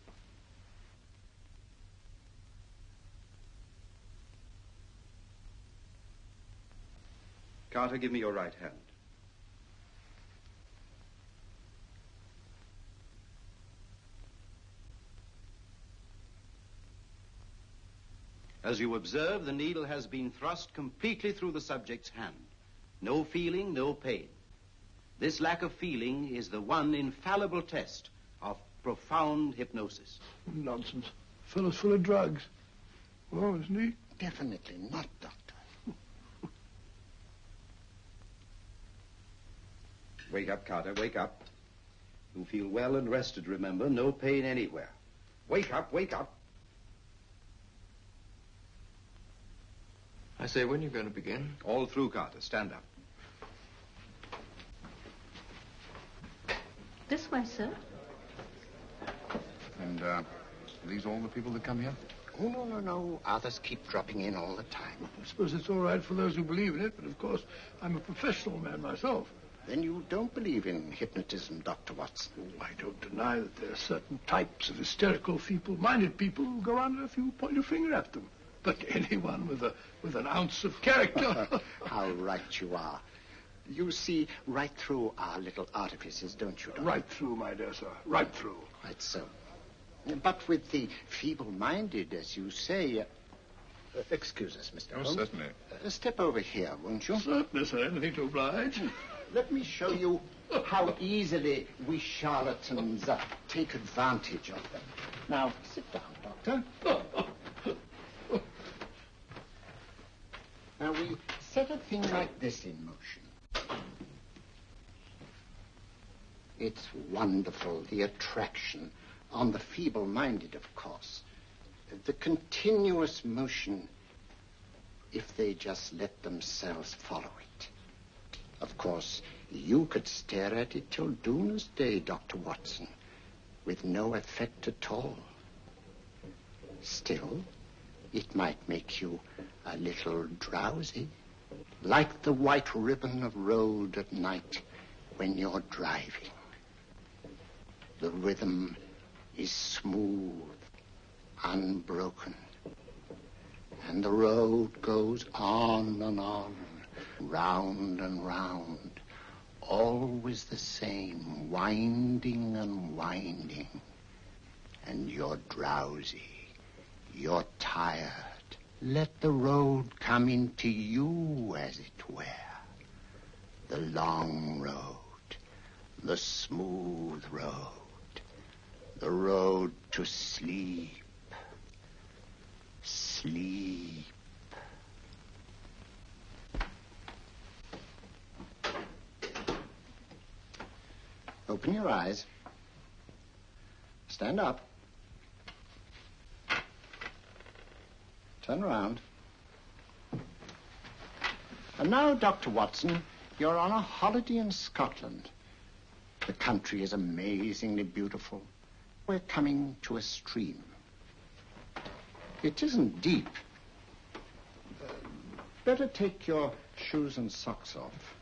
Carter, give me your right hand. As you observe, the needle has been thrust completely through the subject's hand. No feeling, no pain. This lack of feeling is the one infallible test of profound hypnosis. Nonsense. Fellow's full of drugs. Well, isn't he? Definitely not, Doctor. Wake up, Carter, wake up. You feel well and rested, remember. No pain anywhere. Wake up, wake up. I say, when are you going to begin? All through, Carter. Stand up. This way, sir. And, are these all the people that come here? Oh, no. Others keep dropping in all the time. I suppose it's all right for those who believe in it, but of course, I'm a professional man myself. Then you don't believe in hypnotism, Dr. Watson? Oh, I don't deny that there are certain types of hysterical, feeble-minded people who go on if you point your finger at them. But anyone with an ounce of character... How right you are. You see right through our little artifices, don't you, Doctor? Right through, my dear sir. Right through. Right so. But with the feeble-minded, as you say... excuse us, Mr. Holmes. Certainly. Step over here, won't you? Certainly, sir. Anything to oblige. Let me show you how easily we charlatans take advantage of them. Now, sit down, Doctor. Now, we set a thing like this in motion. It's wonderful, the attraction on the feeble-minded, of course. The continuous motion, if they just let themselves follow it. Of course, you could stare at it till doomsday, Dr. Watson, with no effect at all. Still, it might make you a little drowsy, like the white ribbon of road at night when you're driving. The rhythm is smooth, unbroken, and the road goes on and on, round and round, always the same, winding and winding. And you're drowsy, you're tired. Let the road come into you, as it were. The long road, the smooth road, the road to sleep. Sleep. Open your eyes. Stand up. Turn around. And now, Dr. Watson, you're on a holiday in Scotland. The country is amazingly beautiful. We're coming to a stream. It isn't deep. Better take your shoes and socks off.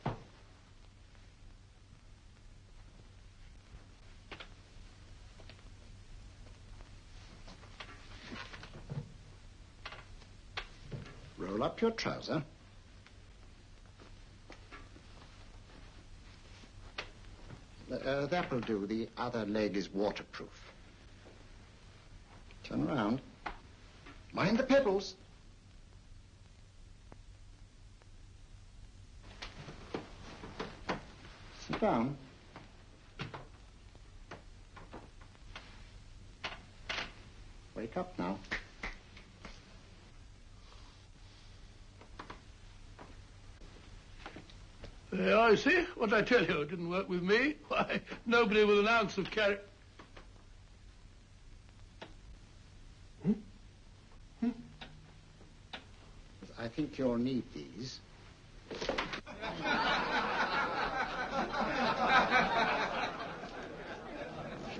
Roll up your trouser. That will do. The other leg is waterproof. Turn around. Mind the pedals. Sit down. Wake up now. I see. What I tell you, it didn't work with me. Why, nobody with an ounce of character. I think you'll need these.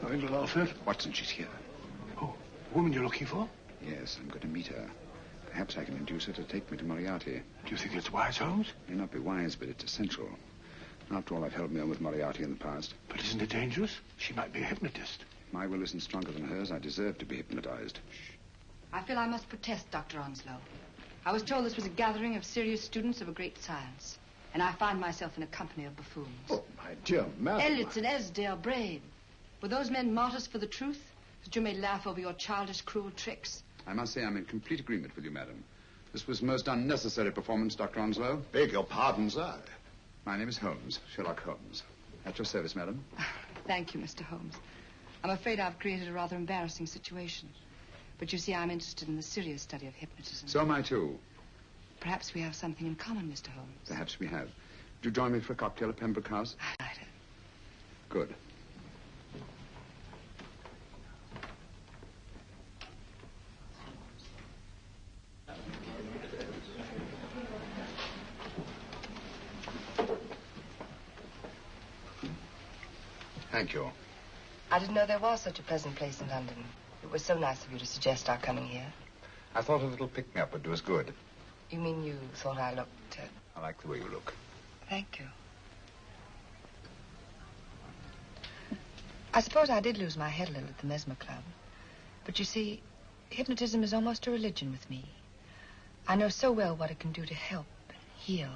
Nothing to laugh at. Watson, she's here. Oh, the woman you're looking for? Yes, I'm going to meet her. Perhaps I can induce her to take me to Moriarty. Do you think it's wise, Holmes? It may not be wise, but it's essential. After all, I've held me on with Moriarty in the past. But isn't it dangerous? She might be a hypnotist. My will isn't stronger than hers. I deserve to be hypnotized. I feel I must protest, Dr. Onslow. I was told this was a gathering of serious students of a great science, and I find myself in a company of buffoons. Oh, my dear madam. Elliott's and Esdale brave. Were those men martyrs for the truth, that you may laugh over your childish, cruel tricks? I must say I'm in complete agreement with you, madam. This was most unnecessary performance, Dr. Onslow. Beg your pardon, sir. My name is Holmes, Sherlock Holmes. At your service, madam. Thank you, Mr. Holmes. I'm afraid I've created a rather embarrassing situation. But you see, I'm interested in the serious study of hypnotism. So am I, too. Perhaps we have something in common, Mr. Holmes. Perhaps we have. Would you join me for a cocktail at Pembroke House? I'd like it. Good. Thank you. I didn't know there was such a pleasant place in London. It was so nice of you to suggest our coming here. I thought a little pick-me-up would do us good. You mean you thought I looked... I like the way you look. Thank you. I suppose I did lose my head a little at the Mesmer Club. But you see, hypnotism is almost a religion with me. I know so well what it can do to help and heal.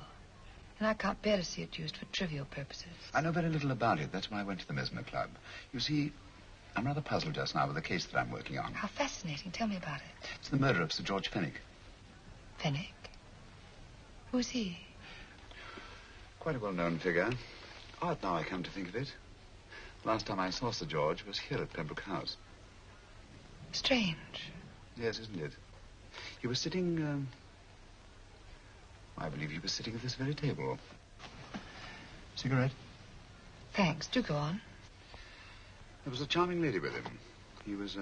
And I can't bear to see it used for trivial purposes. I know very little about it. That's why I went to the Mesmer Club. You see, I'm rather puzzled just now with the case that I'm working on. How fascinating. Tell me about it. It's the murder of Sir George Fenwick. Fenwick? Who's he? Quite a well-known figure. Odd now I come to think of it. Last time I saw Sir George was here at Pembroke House. Strange. Yes, isn't it? He was sitting, I believe he was sitting at this very table. Cigarette? Thanks. Do go on. There was a charming lady with him. He was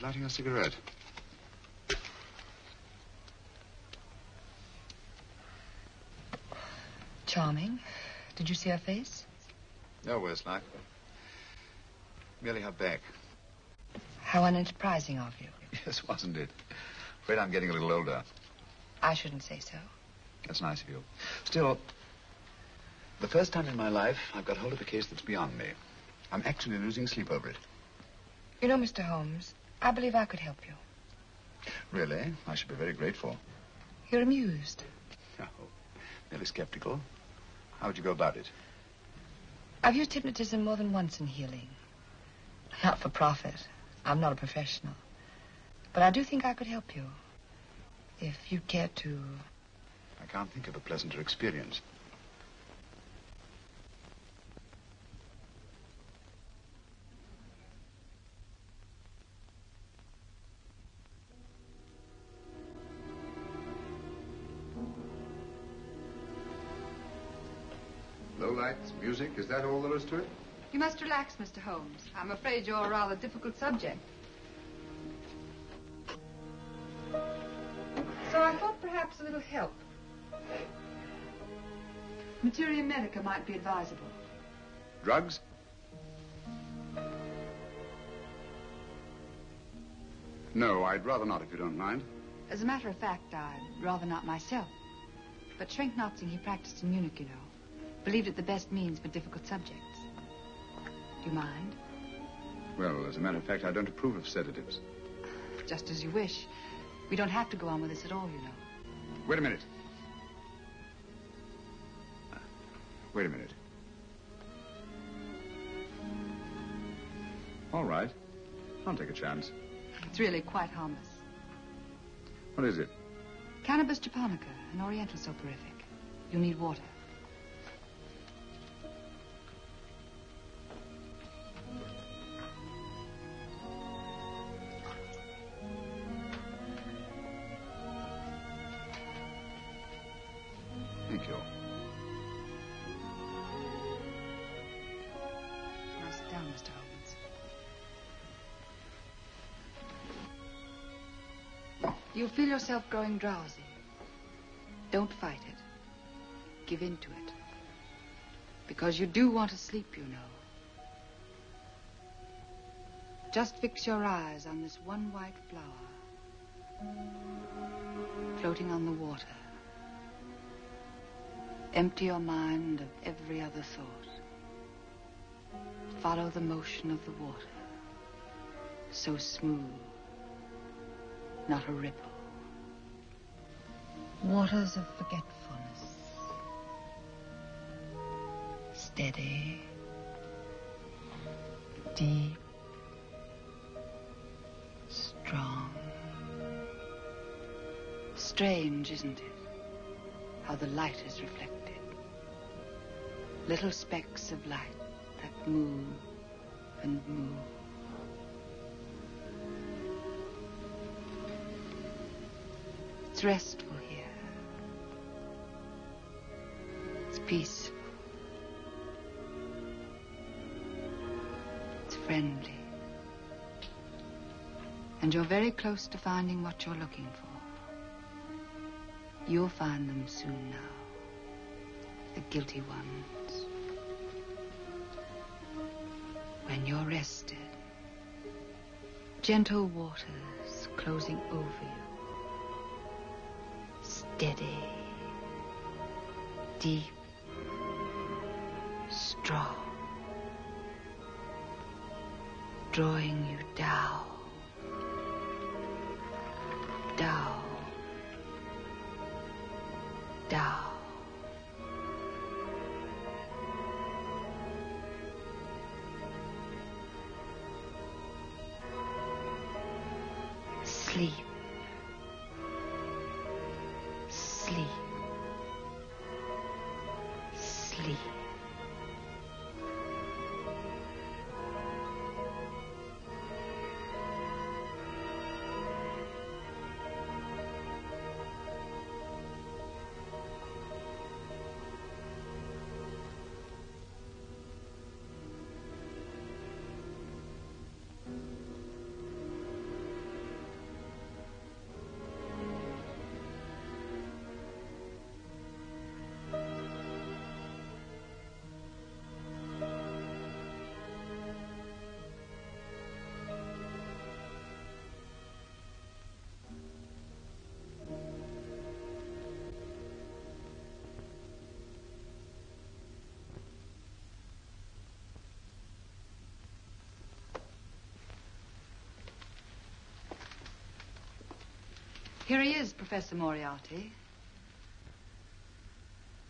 lighting a cigarette. Charming. Did you see her face? No worse luck. Merely her back. How unenterprising of you. Yes, wasn't it? Afraid I'm getting a little older. I shouldn't say so. That's nice of you. Still, the first time in my life I've got hold of a case that's beyond me. I'm actually losing sleep over it. You know, Mr. Holmes, I believe I could help you. Really? I should be very grateful. You're amused. No, merely skeptical. How would you go about it? I've used hypnotism more than once in healing. Not for profit. I'm not a professional. But I do think I could help you. If you'd care to... I can't think of a pleasanter experience. Low lights, music, is that all there is to it? You must relax, Mr. Holmes. I'm afraid you're a rather difficult subject. So I thought perhaps a little help. Materia medica might be advisable. Drugs? No, I'd rather not, if you don't mind. As a matter of fact, I'd rather not myself. But Schrenk-Notzing, he practiced in Munich, you know. Believed it the best means for difficult subjects. Do you mind? Well, as a matter of fact, I don't approve of sedatives. Just as you wish. We don't have to go on with this at all, you know. Wait a minute. Wait a minute. All right. I'll take a chance. It's really quite harmless. What is it? Cannabis japonica, an oriental soporific. You'll need water. Thank you. Now sit down, Mr. Holmes. You'll feel yourself growing drowsy. Don't fight it. Give in to it. Because you do want to sleep, you know. Just fix your eyes on this one white flower floating on the water. Empty your mind of every other thought. Follow the motion of the water. So smooth. Not a ripple. Waters of forgetfulness. Steady. Deep. Strong. Strange, isn't it? How the light is reflected. Little specks of light that move and move. It's restful here. It's peaceful. It's friendly. And you're very close to finding what you're looking for. You'll find them soon now. The guilty ones. When you're rested, gentle waters closing over you. Steady, deep, strong, drawing you down, down, down. Sleep. Sleep. Sleep. Here he is, Professor Moriarty.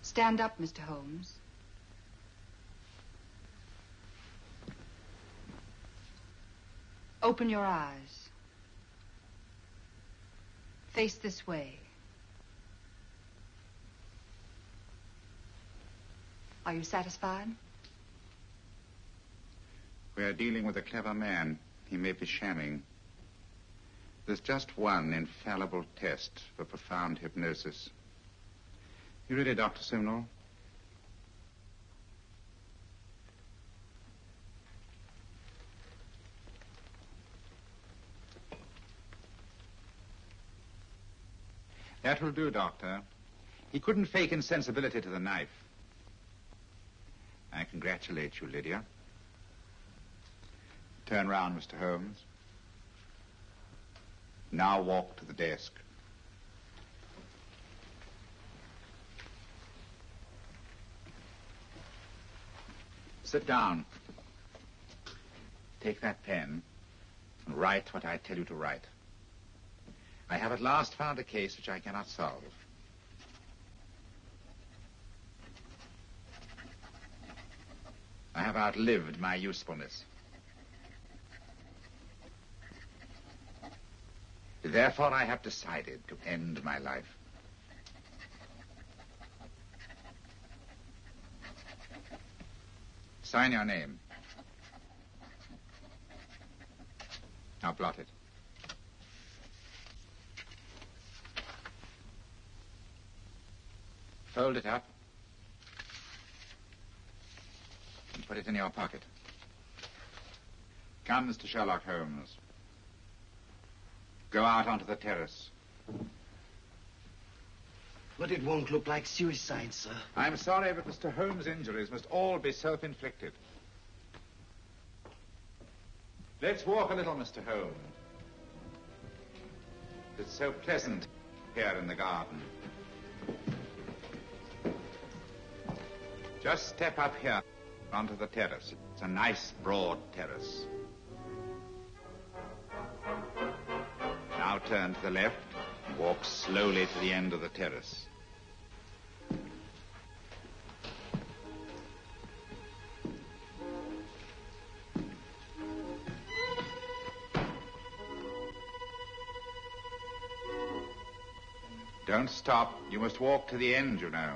Stand up, Mr. Holmes. Open your eyes. Face this way. Are you satisfied? We are dealing with a clever man. He may be shamming. There's just one infallible test for profound hypnosis. You ready, Dr. Simnel? That will do, Doctor. He couldn't fake insensibility to the knife. I congratulate you, Lydia. Turn round, Mr. Holmes. Now walk to the desk. Sit down. Take that pen and write what I tell you to write. I have at last found a case which I cannot solve. I have outlived my usefulness. Therefore, I have decided to end my life. Sign your name. Now blot it. Fold it up and put it in your pocket. Come, Mr. Sherlock Holmes. Go out onto the terrace. But it won't look like suicide, sir. I'm sorry, but Mr. Holmes' injuries must all be self-inflicted. Let's walk a little, Mr. Holmes. It's so pleasant here in the garden. Just step up here onto the terrace. It's a nice, broad terrace. Now turn to the left and walk slowly to the end of the terrace. Don't stop. You must walk to the end, you know.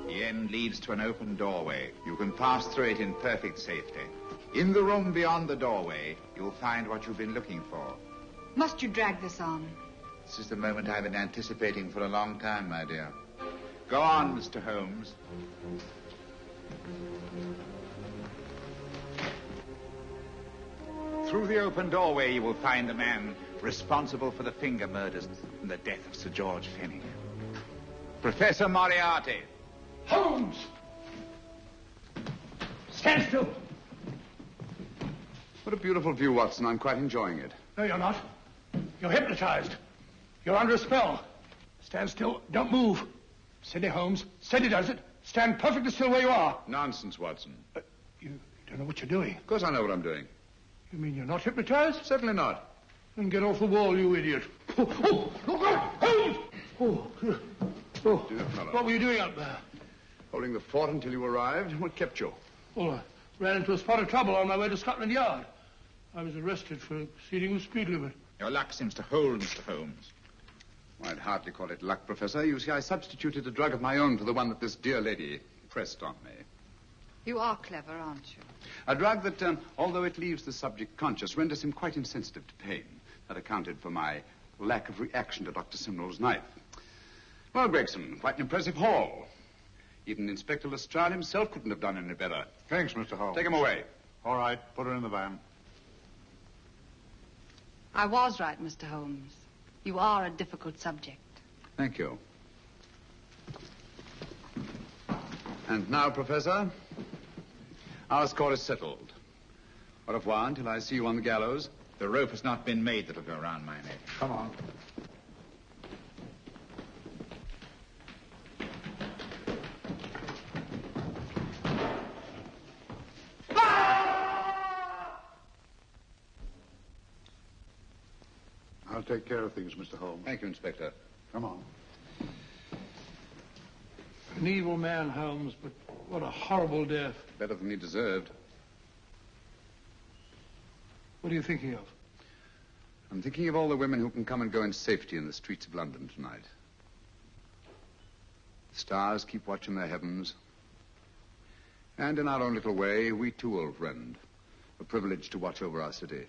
The end leads to an open doorway. You can pass through it in perfect safety. In the room beyond the doorway, you'll find what you've been looking for. Must you drag this on? This is the moment I've been anticipating for a long time, my dear. Go on, Mr. Holmes. Through the open doorway, you will find the man responsible for the finger murders and the death of Sir George Fenning. Professor Moriarty. Holmes! Stand still. What a beautiful view, Watson. I'm quite enjoying it. No, you're not. You're hypnotized. You're under a spell. Stand still. Don't move. Steady, Holmes. Steady does it. Stand perfectly still where you are. Nonsense, Watson. You don't know what you're doing. Of course I know what I'm doing. You mean you're not hypnotized? Certainly not. Then get off the wall, you idiot. Oh, look out! Holmes! Oh, Dear fellow. What were you doing up there? Holding the fort until you arrived. What kept you? Well, I ran into a spot of trouble on my way to Scotland Yard. I was arrested for exceeding the speed limit. Your luck seems to hold, Mr. Holmes. I'd hardly call it luck, Professor. You see, I substituted a drug of my own for the one that this dear lady pressed on me. You are clever, aren't you? A drug that, although it leaves the subject conscious, renders him quite insensitive to pain. That accounted for my lack of reaction to Dr. Simnel's knife. Well, Gregson, quite an impressive haul. Even Inspector Lestrade himself couldn't have done any better. Thanks, Mr. Holmes. Take him away. All right, put her in the van. I was right, Mr. Holmes. You are a difficult subject. Thank you. And now, Professor, our score is settled. Au revoir until I see you on the gallows. The rope has not been made that'll go around my neck. Come on. I'll take care of things, Mr. Holmes. Thank you, Inspector. Come on. An evil man, Holmes, but what a horrible death. Better than he deserved. What are you thinking of? I'm thinking of all the women who can come and go in safety in the streets of London tonight. The stars keep watch in their heavens. And in our own little way, we too, old friend, are privileged to watch over our city.